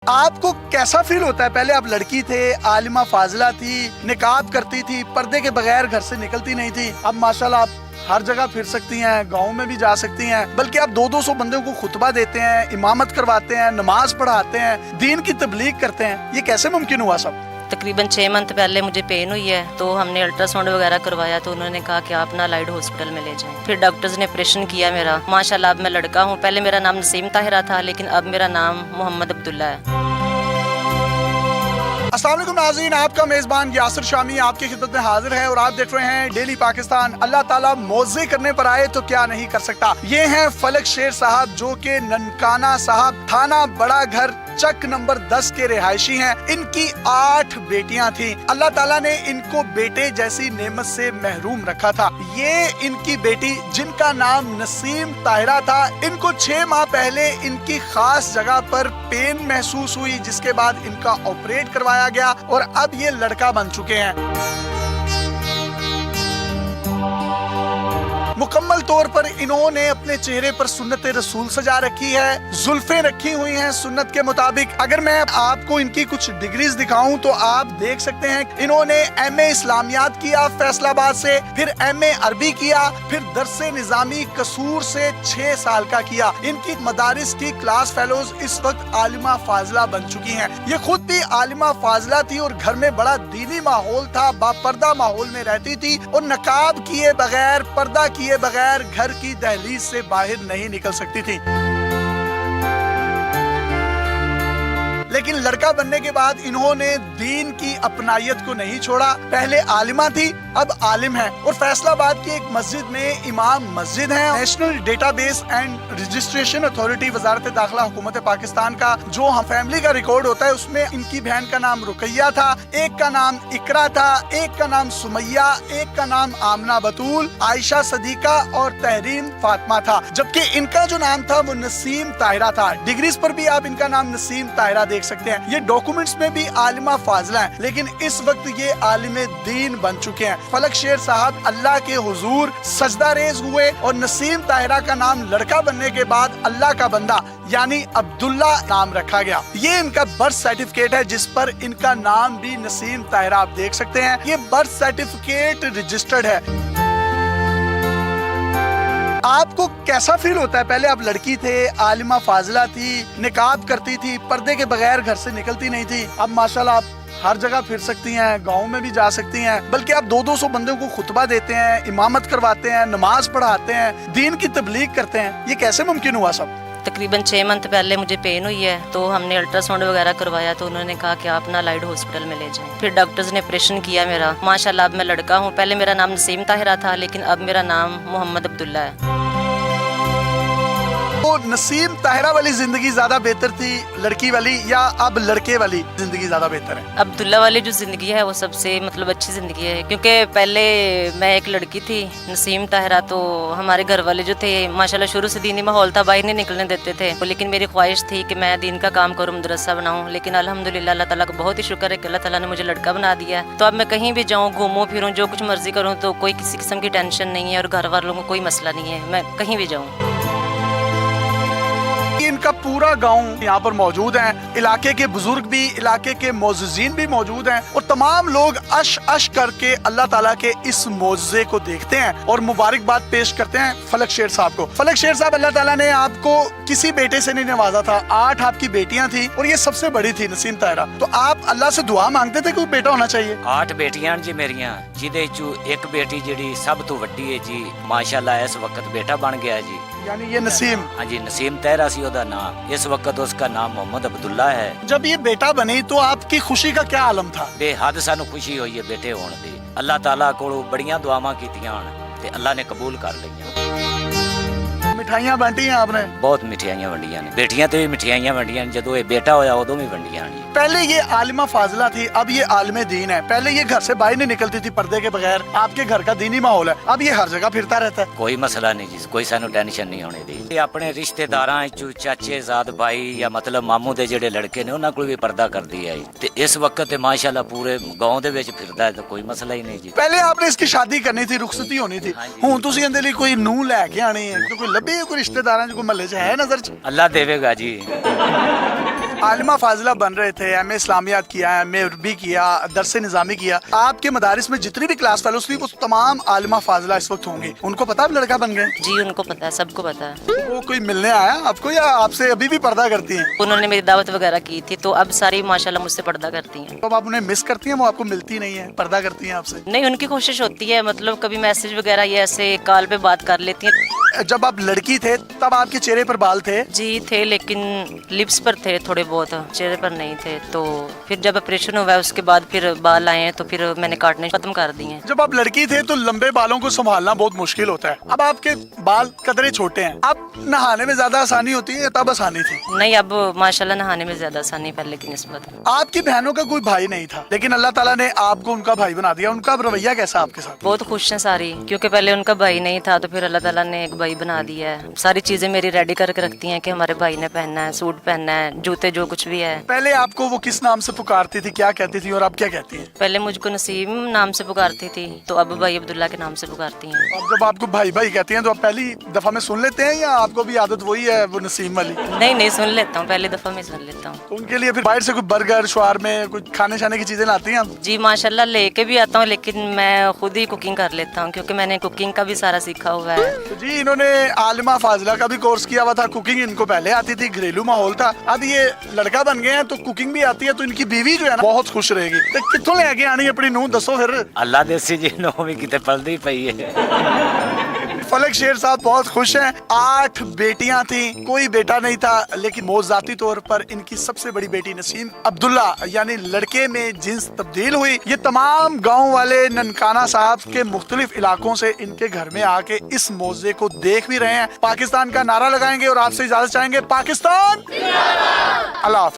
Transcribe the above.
आपको कैसा फील होता है? पहले आप लड़की थे, आलिमा फाजिला थी, निकाब करती थी, पर्दे के बगैर घर से निकलती नहीं थी। अब माशाल्लाह आप हर जगह फिर सकती हैं, गांव में भी जा सकती हैं, बल्कि आप 200 बंदों को खुतबा देते हैं, इमामत करवाते हैं, नमाज पढ़ाते हैं, दीन की तबलीग करते हैं। ये कैसे मुमकिन हुआ सब? तकरीबन 6 मंथ पहले मुझे पेन हुई है, तो हमने अल्ट्रासाउंड वगैरह करवाया, तो उन्होंने कहा कि आप ना लाइड हॉस्पिटल में ले जाएं। फिर डॉक्टर्स ने ऑपरेशन किया मेरा। माशाल्लाह अब मैं लड़का हूँ। पहले मेरा नाम नसीम ताहिरा था, लेकिन अब मेरा नाम मोहम्मद अब्दुल्ला है। अस्सलाम वालेकुम नाज़रीन, आपका मेज़बान यासिर शामी आपकी खिदमत में हाजिर है और आप देख रहे हैं डेली पाकिस्तान। अल्लाह ताला मौज़े करने पर आए तो क्या नहीं कर सकता। ये हैं फलक शेर साहब, जो कि ननकाना साहब, थाना बड़ा घर, चक नंबर 10 के रिहायशी हैं। इनकी 8 बेटियां थीं। अल्लाह ताला ने इनको बेटे जैसी नेमत से महरूम रखा था। ये इनकी बेटी जिनका नाम नसीम ताहिरा था, इनको 6 माह पहले इनकी खास जगह पर पेन महसूस हुई, जिसके बाद इनका ऑपरेट करवाया गया और अब ये लड़का बन चुके हैं। मुकम्मल तौर पर इन्होंने अपने चेहरे पर सुन्नत रसूल सजा रखी है, जुल्फें रखी हुई हैं सुन्नत के मुताबिक। अगर मैं आपको इनकी कुछ डिग्रीज दिखाऊं तो आप देख सकते हैं इन्होंने MA इस्लामियात किया फैसलाबाद से, फिर MA अरबी किया, फिर दरसे निजामी कसूर से 6 साल का किया। इनकी मदारिस की क्लास फेलोज इस वक्त आलिमा फाजिला बन चुकी हैं। ये खुद भी आलिमा फाजिला थी और घर में बड़ा दीनी माहौल था, बापर्दा माहौल में रहती थी और नकाब किए बगैर, पर्दा किए बगैर घर की दहलीज से बाहर नहीं निकल सकती थी। लेकिन लड़का बनने के बाद इन्होंने दीन की अपनायत को नहीं छोड़ा। पहले आलिमा थी, अब आलिम है और फैसलाबाद की एक मस्जिद में इमाम मस्जिद है। National database and registration authority, वजारत दाखिला हुकूमत पाकिस्तान का जो हम फैमिली का रिकॉर्ड होता है, उसमें इनकी बहन का नाम रुकैया था, एक का नाम इकरा था, एक का नाम सुमैया, एक का नाम आमना बतूल, आयशा सदीका और तहरीन फातिमा था। जबकि इनका जो नाम था वो नसीम ताहिरा था। डिग्रीज पर भी आप इनका नाम नसीम ताहिरा देख सकते हैं। ये डॉक्यूमेंट्स में भी आलिमा फाजिला है, लेकिन इस वक्त ये आलिम दीन बन चुके हैं। फलक शेर साहब अल्लाह के हुजूर सजदा रेज हुए और नसीम ताहिरा का नाम लड़का बनने के बाद अल्लाह का बंदा यानी अब्दुल्ला नाम रखा गया। ये इनका बर्थ सर्टिफिकेट है, जिस पर इनका नाम भी नसीम ताहिरा आप देख सकते हैं। ये बर्थ सर्टिफिकेट रजिस्टर्ड है। आपको कैसा फील होता है? पहले आप लड़की थे, आलिमा फाजिला थी, निकाब करती थी, पर्दे के बगैर घर से निकलती नहीं थी। अब माशाल्लाह आप हर जगह फिर सकती हैं, गांव में भी जा सकती हैं, बल्कि आप 200 बंदों को खुतबा देते हैं, इमामत करवाते हैं, नमाज पढ़ाते हैं, दीन की तबलीग करते हैं। ये कैसे मुमकिन हुआ सब? तकरीबन 6 मंथ पहले मुझे पेन हुई है, तो हमने अल्ट्रासाउंड वगैरह करवाया, तो उन्होंने कहा कि आप ना लाइड हॉस्पिटल में ले जाएं। फिर डॉक्टर्स ने ऑपरेशन किया मेरा। माशाल्लाह अब मैं लड़का हूँ। पहले मेरा नाम नसीम ताहिरा था, लेकिन अब मेरा नाम मोहम्मद अब्दुल्ला है। तो नसीम ताहिरा वाली जिंदगी ज्यादा बेहतर थी लड़की वाली, या अब लड़के वाली जिंदगी ज्यादा बेहतर है? अब्दुल्ला वाली जो जिंदगी है वो सबसे अच्छी जिंदगी है, क्योंकि पहले मैं एक लड़की थी, नसीम ताहिरा, तो हमारे घर वाले जो थे माशाल्लाह शुरू से दीनी माहौल था, बाहर नहीं निकलने देते थे। लेकिन मेरी ख्वाहिश थी कि मैं दीन का काम करूँ, मदरसा बनाऊँ। लेकिन अल्हम्दुलिल्लाह अल्लाह ताला का बहुत ही शुक्र है कि अल्लाह ताला ने मुझे लड़का बना दिया। तो अब मैं कहीं भी जाऊँ, घूमूं फिरूँ, जो कुछ मर्जी करूँ, तो कोई किसी किस्म की टेंशन नहीं है और घर वालों को कोई मसला नहीं है, मैं कहीं भी जाऊँ। इनका पूरा गांव यहाँ पर मौजूद है, इलाके के बुजुर्ग भी, इलाके के मौजूदीन भी मौजूद हैं और तमाम लोग अश अश करके अल्लाह ताला के इस मौजज़े को देखते हैं और मुबारकबाद पेश करते हैं फलक शेर साहब को। फलक शेर साहब, अल्लाह ताला ने आपको किसी बेटे से नहीं नवाजा था, 8 आपकी बेटियां थी और ये सबसे बड़ी थी नसीम ताहिरा। तो आप अल्लाह से दुआ मांगते थे कि बेटा होना चाहिए? 8 बेटियां जी मेरियां, जिदे चू एक बेटी जिहड़ी सब तो वड्डी है जी, माशाल्लाह इस वक्त बेटा बन गया जी। यानी ये नसीम? हाँ जी, नसीम ताहिरा सी ओदा नाम। इस वक्त उसका नाम मोहम्मद अब्दुल्ला है। जब ये बेटा बनी तो आपकी खुशी का क्या आलम था? बेहद सानू खुशी हुई है बेटे होने दी। अल्लाह ताला कोलों बड़ियां दुआवां कीतियां ते अल्लाह ने कबूल कर लिया। मिठाइयां बांटी हैं आपने? बहुत मिठाइयां वंडियां ने, बेटियां ते भी मिठाइयां वंडियां ने, जदों ये बेटा होया उदों भी वंडियां ने। पहले ये आलिमा फाजिला थी, अब ये आलिम दीन है। पहले ये घर से बाहर नहीं निकलती थी पर्दे के बगैर, आपके घर का दीनी माहौल है, अब ये हर जगह फिरता रहता है। कोई मसला नहीं जी, कोई सानू टेंशन नहीं होने दी। ये अपने रिश्तेदारां चू चाचे ज़ाद भाई या मतलब मामू दे जेडे लड़के ने उन्हां कोल भी पर्दा करदी है ते इस वक्त ते माशाल्लाह पूरे गांव दे विच फिरदा है, तो कोई मसला ही नहीं जी। पहले आपने इसकी शादी करनी थी, रुखसती होनी थी, हुण तुसीं इहदे लई कोई नूह लैके आनी है, तो कोई लब्भी कोई रिश्तेदारां च कोई महल्ले च है नजर च? अल्लाह देवेगा जी। आलिमा फाजिला बन रहे थे, एमए इस्लामियात किया, एमए उर्बी किया, दरस निज़ामी किया। आपके मदारिस में जितनी भी क्लास फेलोज थी वो तमाम आलिमा फाजिला इस वक्त होंगी। उनको पता आप लड़का बन गए? जी उनको पता है, सबको पता है। वो कोई मिलने आया आपको या आपसे अभी भी पर्दा करती हैं? उन्होंने मेरी दावत वगैरह की थी तो अब सारी माशाल्लाह मुझसे पर्दा करती हैं। तो अब आप उन्हें मिस करती हैं, वो आपको मिलती नहीं है, पर्दा करती हैं आपसे? नहीं, उनकी कोशिश होती है, मतलब कभी मैसेज वगैरह ये ऐसे कॉल पे बात कर लेती हैं। जब आप लड़की थे तब आपके चेहरे पर बाल थे? जी थे, लेकिन लिप्स पर थे थोड़े बहुत, चेहरे पर नहीं थे। तो फिर जब ऑपरेशन हुआ है उसके बाद फिर बाल आए हैं तो फिर मैंने काटने खत्म कर दिए। जब आप लड़की थे तो लंबे बालों को संभालना बहुत मुश्किल होता है। अब आपके बाल कदरे छोटे हैं, अब नहाने में ज्यादा आसानी होती है या तब आसानी थी? नहीं, अब माशाल्लाह नहाने में ज्यादा आसानी पहले की निस्बत। आपकी बहनों का कोई भाई नहीं था, लेकिन अल्लाह ताला ने आपको उनका भाई बना दिया। उनका रवैया कैसा आपके साथ? बहुत खुश हैं सारी, क्योंकि पहले उनका भाई नहीं था तो फिर अल्लाह ताला ने एक भाई बना दिया है। सारी चीजें मेरी रेडी करके रखती हैं कि हमारे भाई ने पहनना है, सूट पहनना है, जूते जो कुछ भी है। पहले आपको वो किस नाम से पुकारती थी, क्या कहती थी, और अब क्या कहती है? पहले मुझको नसीम नाम से पुकारती थी तो अब भाई अब्दुल्ला के नाम से पुकारती हैं। अब जब आपको भाई भाई कहती हैं तो आप पहली दफा में सुन लेते हैं या आपको भी आदत वही है वो नसीम वाली? नहीं नहीं, सुन लेता हूँ, पहली दफा में सुन लेता हूँ। तो उनके लिए फिर बाहर से कोई बर्गर शवारमे कुछ खाने शाने की चीजें लाती हैं आप? जी माशाल्लाह लेके भी आता हूँ, लेकिन मैं खुद ही कुकिंग कर लेता हूँ क्योंकि मैंने कुकिंग का भी सारा सीखा हुआ है। तो जी इन्होंने आलिमा फाजिला का भी कोर्स किया हुआ था, कुकिंग इनको पहले आती थी, घरेलू माहौल था। अब ये लड़का बन गए हैं तो कुकिंग भी आती है, तो इनकी बीवी जो है ना बहुत खुश रहेगी। तो कित्थों लेके आनी अपनी नूंह, दसो फिर। अल्लाह देसी जी नौ भी कितने पलदी पई है। फलक शेर साहब बहुत खुश हैं। 8 बेटियां थी, कोई बेटा नहीं था, लेकिन मौजाती तौर पर इनकी सबसे बड़ी बेटी नसीम अब्दुल्ला यानी लड़के में जिन्स तब्दील हुई। ये तमाम गांव वाले ननकाना साहब के मुख्तलिफ इलाकों से इनके घर में आके इस मौजे को देख भी रहे हैं। पाकिस्तान का नारा लगाएंगे और आपसे इजाजत चाहेंगे। पाकिस्तान, अल्लाह हाफ़िज़।